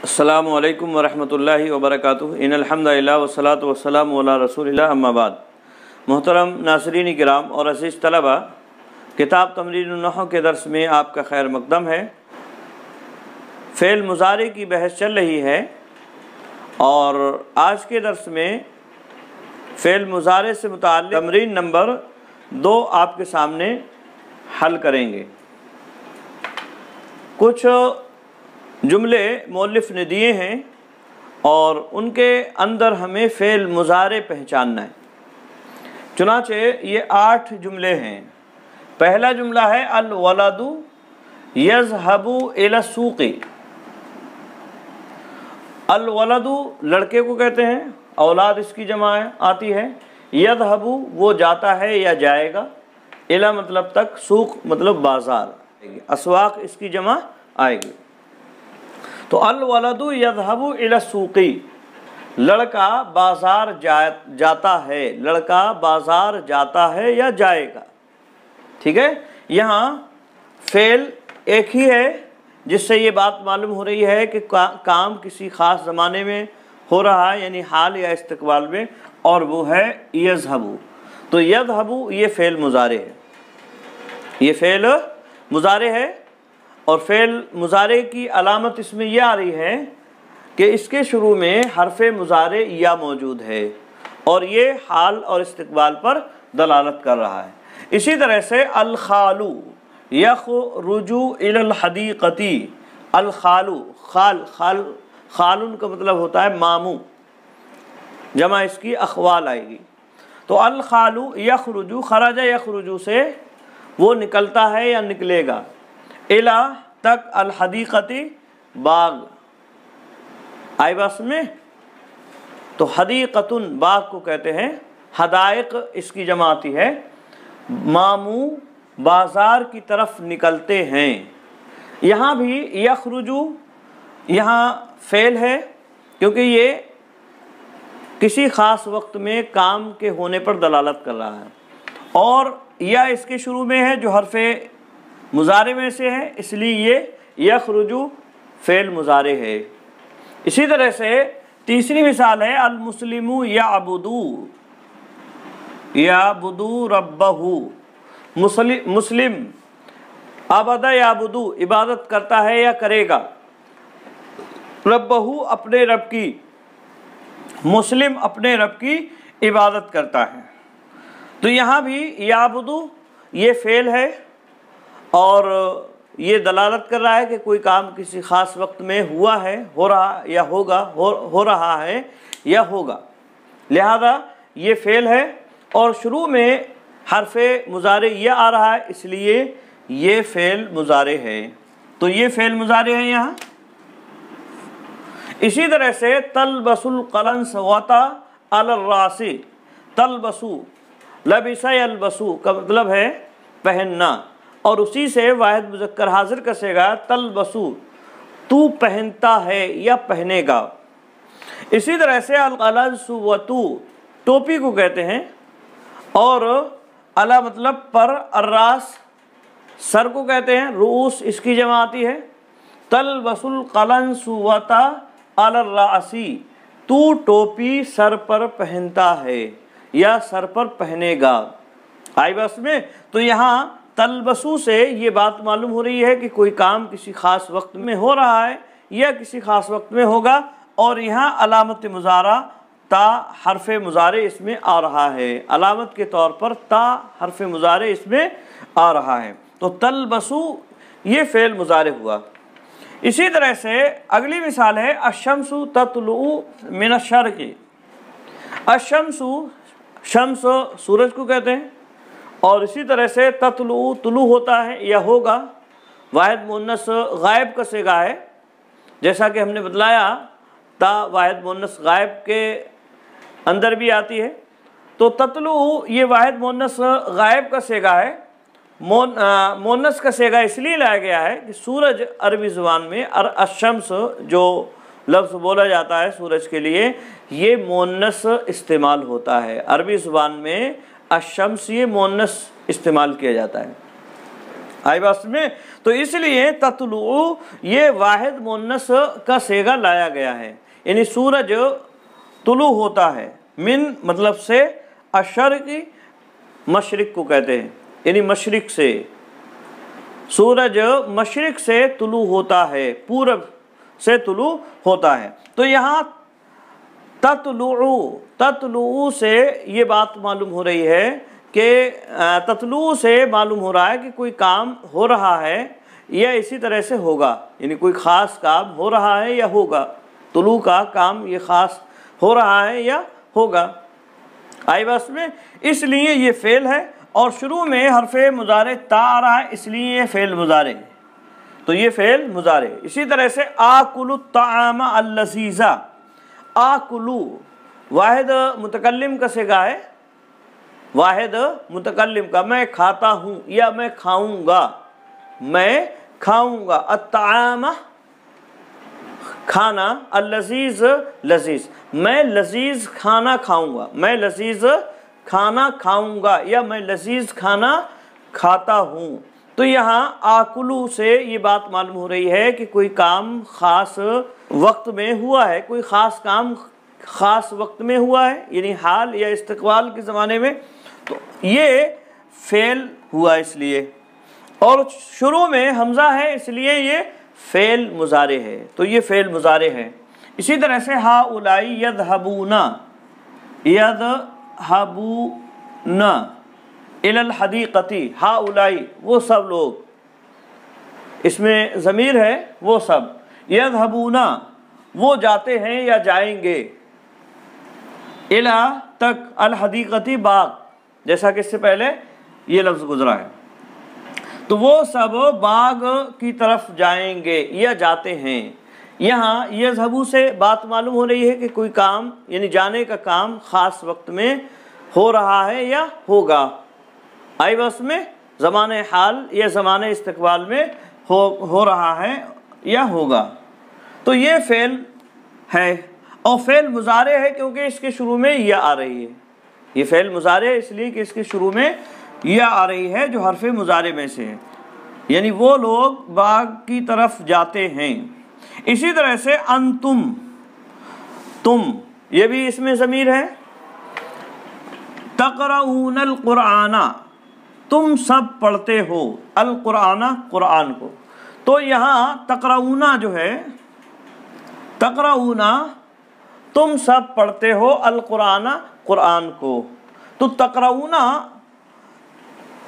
السلام علیکم ورحمۃ اللہ وبرکاتہ۔ ان الحمدللہ والصلاۃ والسلام علی رسول اللہ، اما بعد۔ محترم ناظرین کرام اور عزیز طلبہ، کتاب تمرین النحو کے درس میں آپ کا خیر مقدم ہے۔ فعل مضارع کی بحث چل رہی ہے اور آج کے درس میں فعل مضارع سے متعلق تمرین نمبر 2 آپ کے سامنے حل کریں گے۔ کچھ جملے مؤلف نے دیے ہیں اور ان کے اندر ہمیں فعل مضارع پہچاننا ہے۔ چنانچہ یہ 8 جملے ہیں۔ پہلا جملہ ہے الولد یذهب الی السوق۔ الولد لڑکے کو کہتے ہیں، اولاد اس کی جمع آتی ہے۔ یذهب وہ جاتا ہے یا جائے گا، الی مطلب تک، سوق مطلب بازار، اسواق اس کی جمع آئے گی۔ تو الولد یذهب الی السوق، لڑکا بازار جاتا ہے، لڑکا بازار جاتا ہے یا جائے گا۔ ٹھیک ہے، یہاں فعل ایک ہی ہے جس سے یہ بات معلوم ہو رہی ہے کہ کام کسی خاص زمانے میں ہو رہا ہے، یعنی حال یا استقبال میں، اور وہ ہے یذهب۔ تو یذهب یہ فعل مضارع ہے، یہ فعل مضارع ہے، اور فعل مضارع کی علامت اس میں یہ آ رہی ہے کہ اس کے شروع میں حرف مضارع یا موجود ہے اور یہ حال اور استقبال پر دلالت کر رہا ہے۔ اسی طرح سے الخال یخرج الی الحدیقۃ، الخال خال کا مطلب ہوتا ہے ماموں، جمع اس کی اخوال آئے گی۔ تو الخال یخرج، خرج یخرج سے وہ نکلتا ہے یا نکلے گا، الی تک، الحدیقۃ باغ، آئی بات میں؟ تو حدیقۃ باغ کو کہتے ہیں، حدائق اس کی جمع آتی ہے۔ ماموں بازار کی طرف نکلتے ہیں۔ یہاں بھی یخرج یہاں فعل ہے کیونکہ یہ کسی خاص وقت میں کام کے ہونے پر دلالت کر رہا ہے، اور یا اس کے شروع میں ہے جو حرف مضارع میں سے ہے، اس لیے یہ یخرج فعل مضارع ہے۔ اسی طرح سے تیسری مثال ہے المسلم یعبد ربہ، مسلم عبد یعبد عبادت کرتا ہے یا کرے گا، ربہ اپنے رب کی، مسلم اپنے رب کی عبادت کرتا ہے۔ تو یہاں بھی یعبد یہ فعل ہے اور یہ دلالت کر رہا ہے کہ کوئی کام کسی خاص وقت میں ہوا ہے، ہو رہا یا ہوگا، ہو رہا ہے یا ہوگا، لہذا یہ فعل ہے اور شروع میں حرف مضارع یہ آ رہا ہے، اس لیے یہ فعل مضارع ہے۔ تو یہ فعل مضارع ہے یہاں۔ اسی طرح سے تلبس القلنسوۃ علی الراس، تلبس لبس یلبس کا مطلب ہے پہننا، اور اسی سے واحد مذکر حاضر کا صیغہ تلبسو، تو پہنتا ہے یا پہنے گا۔ اسی طرح سے القلنسوۃ ٹوپی کو کہتے ہیں، اور علی مطلب پر، الراس سر کو کہتے ہیں، رؤوس اس کی جمع آتی ہے۔ تلبس القلنسوۃ علی الراس، تو ٹوپی سر پر پہنتا ہے یا سر پر پہنے گا، آئی بس میں؟ تو یہاں تلبسو سے یہ بات معلوم ہو رہی ہے کہ کوئی کام کسی خاص وقت میں ہو رہا ہے یا کسی خاص وقت میں ہوگا، اور یہاں علامت مضارع تا حرف مضارع اس میں آ رہا ہے، علامت کے طور پر تا حرف مضارع اس میں آ رہا ہے۔ تو تلبسو یہ فعل مضارع ہوا۔ اسی طرح سے اگلی مثال ہے الشمس تطلع من الشرق۔ الشمس، شمس سورج کو کہتے ہیں، اور اسی طرح سے تطلع طلوع ہوتا ہے یا ہوگا، واحد مؤنث غائب کا صیغہ ہے، جیسا کہ ہم نے بتلایا تا واحد مؤنث غائب کے اندر بھی آتی ہے۔ تو تطلع یہ واحد مؤنث غائب کا صیغہ ہے، مؤنث کا صیغہ اس لیے لایا گیا ہے کہ سورج عربی زبان میں الشمس جو لفظ بولا جاتا ہے سورج کے لیے، یہ مؤنث استعمال ہوتا ہے، عربی زبان میں الشمس یہ مؤنث استعمال کیا جاتا ہے۔ आई बात में? तो इसलिए ततलू ये वाहिद मुन्नस का सेगा लाया गया है, यानी सूरज तुलू होता है, मिन मतलब से, अशर्क़ी मशरिक को कहते हैं, यानी मशरिक से, सूरज मशरिक से तुलू होता है, पूरब से तुलू होता है। तो यहाँ ततलू से ये बात मालूम हो रही है कि ततलू से मालूम हो रहा है कि कोई काम हो रहा है या इसी तरह से होगा, यानी कोई ख़ास काम हो रहा है या होगा। तुलू का काम ये ख़ास हो रहा है या होगा। आई बस में? इसलिए ये फ़ेल है और शुरू में हरफ़े मुज़ारे ता आ रहा है, इसलिए ये फ़ेल मुज़ारे, तो ये फ़ेल मुज़ारे। इसी तरह से आकुलु ताम अल्लज़ीज़ा, आकुलु वाहिद मुतकल्लिम का सिगा है, वाहिद मुतकल्लिम का, मैं खाता हूँ या मैं खाऊंगा, मैं खाऊंगा। अत्ताम खाना, अल्लज़ीज़ लज़ीज़, मैं लज़ीज़ खाना खाऊंगा, मैं लज़ीज़ खाना खाऊंगा या मैं लज़ीज़ खाना खाता हूँ। तो यहाँ आकुलू से ये बात मालूम हो रही है कि कोई काम ख़ास वक्त में हुआ है, कोई ख़ास काम ख़ास वक्त में हुआ है, यानी हाल या इस्तक़बाल के ज़माने में, तो ये फ़ेल हुआ इसलिए। और शुरू में हमज़ा है इसलिए ये फ़ेल मुज़ारे है, तो ये फ़ेल मुज़ारे है। इसी तरह से हाउलाई यज़हबूना, यज़हबूना इलल हदीक़ती, हाउलाई वो सब लोग, इसमें ज़मीर है वो सब, यज़हबूना वो जाते हैं या जाएंगे, इला तक, अल हदीक़ती बाग, जैसा कि इससे पहले ये लफ्ज़ गुज़रा है, तो वो सब बाग की तरफ जाएंगे या जाते हैं। यहाँ यज़हबू से बात मालूम हो रही है कि कोई काम, यानी जाने का काम ख़ास वक्त में हो रहा है या होगा। आई बस में? ज़माने हाल या ज़माने इस्तक़बाल में हो रहा है या होगा। तो ये फ़ेल है और फ़ेल मुज़ारे है क्योंकि इसके शुरू में या आ रही है। ये फ़ेल मुज़ारे है इसलिए कि इसके शुरू में या आ रही है जो हरफ़े मुज़ारे में से है, यानी वो लोग बाग की तरफ जाते हैं। इसी तरह से अंतुम, तुम, ये भी इसमें ज़मीर है। तक़रऊनल क़ुरआना, तुम सब पढ़ते हो, अल क़ुरआना कुरान को। तो यहाँ तक़रऊना जो है, तक़रऊना तुम सब पढ़ते हो, अल क़ुरआना कुरान को। तो तक़रऊना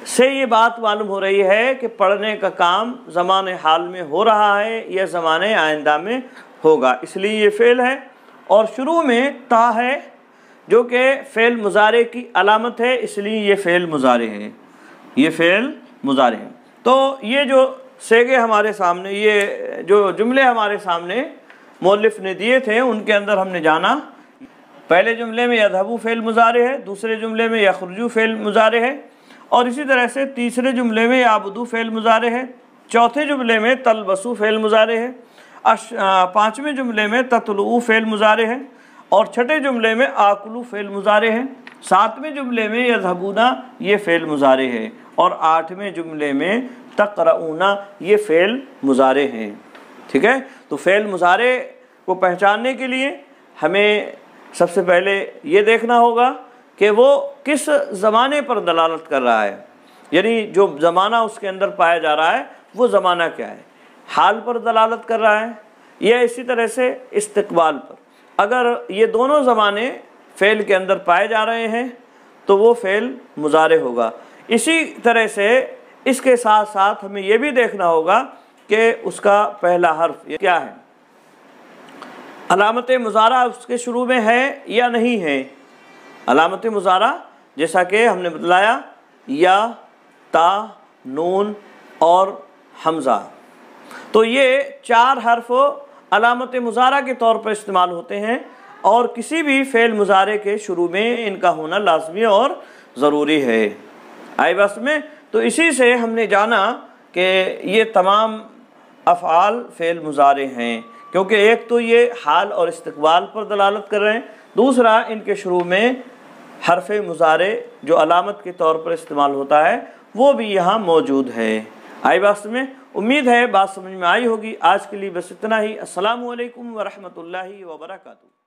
से ये बात मालूम हो रही है कि पढ़ने का काम ज़माने हाल में हो रहा है या ज़माने आइंदा में होगा, इसलिए ये फ़ेल है। और शुरू में ता है जो कि फ़ेल मुज़ारे की अलामत है, इसलिए ये फ़ेल मुज़ारे है, ये फ़ेल मुज़ारे है। तो ये जो सेगे हमारे सामने, ये जो जुमले हमारे सामने मौलिफ़ ने दिए थे, उनके अंदर हमने जाना, पहले जुमले में यज़हबू फ़ेल मुज़ारे है, दूसरे जुमले में यख़रुजू फ़ेल मुज़ारे है, और इसी तरह से तीसरे जुमले में याबुदू फ़ेल मुज़ारे है, चौथे जुमले में तलबसू फ़ेल मुज़ारे है, पाँचवें जुमले में ततलू फ़ेल मुज़ारे है, और छठे जुमले में आकुलू फ़ेल मुज़ारे है, सातवें जुमले में यज़हबूना ये फ़ेल मुज़ारे है, और आठवें जुमले में तक़रऊना ये फ़ेल मुज़ारे हैं। ठीक है? तो फ़ेल मुज़ारे को पहचानने के लिए हमें सबसे पहले ये देखना होगा कि वो किस ज़माने पर दलालत कर रहा है, यानी जो ज़माना उसके अंदर पाया जा रहा है वो ज़माना क्या है, हाल पर दलालत कर रहा है या इसी तरह से इस्तक़बाल पर। अगर ये दोनों ज़माने फ़ेल के अंदर पाए जा रहे हैं तो वो फ़ेल मुज़ारे होगा। इसी तरह से इसके साथ साथ हमें ये भी देखना होगा कि उसका पहला हर्फ क्या है, अलामत मुज़ारा उसके शुरू में है या नहीं है। अलामत मुज़ारा जैसा कि हमने बतलाया या, ता, नून और हमज़ा, तो ये चार हर्फ अलामत मुज़ारा के तौर पर इस्तेमाल होते हैं और किसी भी फ़ेल मुज़ारे के शुरू में इनका होना लाज़मी और ज़रूरी है। आई बस में? तो इसी से हमने जाना कि ये तमाम अफ़आल फ़ेल मुज़ारे हैं, क्योंकि एक तो ये हाल और इस्तक़बाल पर दलालत कर रहे हैं, दूसरा इनके शुरू में हरफ़ मुज़ारे जो अलामत के तौर पर इस्तेमाल होता है वो भी यहाँ मौजूद है। آئی بات میں؟ امید ہے بات سمجھ میں آئی ہوگی۔ آج کے لیے بس اتنا ہی۔ السلام علیکم ورحمۃ اللہ وبرکاتہ۔